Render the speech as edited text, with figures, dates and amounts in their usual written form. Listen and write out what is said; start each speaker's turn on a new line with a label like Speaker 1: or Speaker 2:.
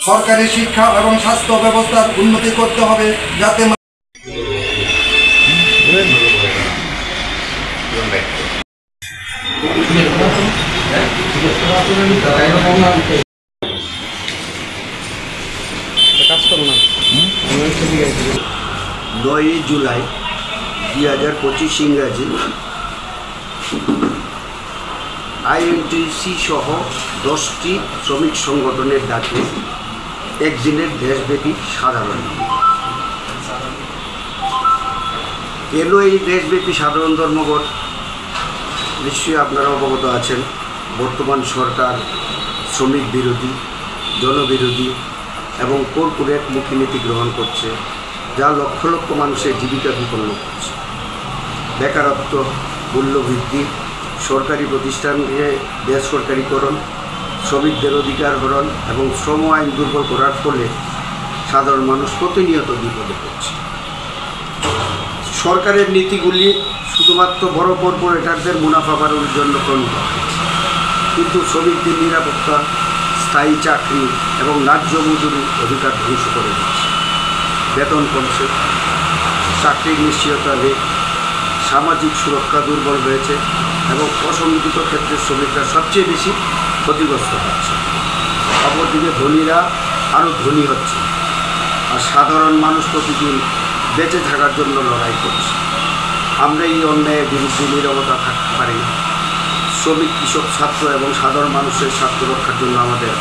Speaker 1: সরকারি শিক্ষা এবং স্বাস্থ্য ব্যবস্থার উন্নতি করতে হবে, যাতে
Speaker 2: নয় জুলাই 2025 ইংরাজি আইএনটিসি সহ 10টি শ্রমিক সংগঠনের ডাকে একদিনের দেশব্যাপী সাধারণ। কেন এই দেশব্যাপী সাধারণ ধর্মঘট? নিশ্চয়ই আপনারা অবগত আছেন, বর্তমান সরকার শ্রমিক বিরোধী, জনবিরোধী এবং কর্পোরেট মুখী নীতি গ্রহণ করছে, যা লক্ষ লক্ষ মানুষের জীবিকা বিপন্ন করছে। বেকারত্ব, মূল্যবৃদ্ধি, সরকারি প্রতিষ্ঠানকে বেসরকারিকরণ, শ্রমিকদের অধিকার হরণ এবং শ্রম আইন দুর্বল করার ফলে সাধারণ মানুষ প্রতিনিয়ত বিপদে পড়ছে। সরকারের নীতিগুলি শুধুমাত্র বড় কর্পোরেটারদের মুনাফা বাড়ানোর জন্য প্রণীত, কিন্তু শ্রমিকদের নিরাপত্তা, স্থায়ী চাকরি এবং ন্যায্য মজুরির অধিকার ধ্বংস করে দিচ্ছে। বেতন কমছে, চাকরির নিশ্চয়তা নেই, সামাজিক সুরক্ষা দুর্বল হয়েছে এবং অসংগঠিত ক্ষেত্রের শ্রমিকরা সবচেয়ে বেশি ক্ষতিগ্রস্ত হচ্ছে। অপরদিকে ধনীরা আরও ধনী হচ্ছে, আর সাধারণ মানুষ প্রতিদিন বেঁচে থাকার জন্য লড়াই করছে। আমরা এই অন্যায়ের বিরুদ্ধে নীরবতা থাকতে পারি না। শ্রমিক, কৃষক, ছাত্র এবং সাধারণ মানুষের স্বার্থ রক্ষার জন্য আমাদের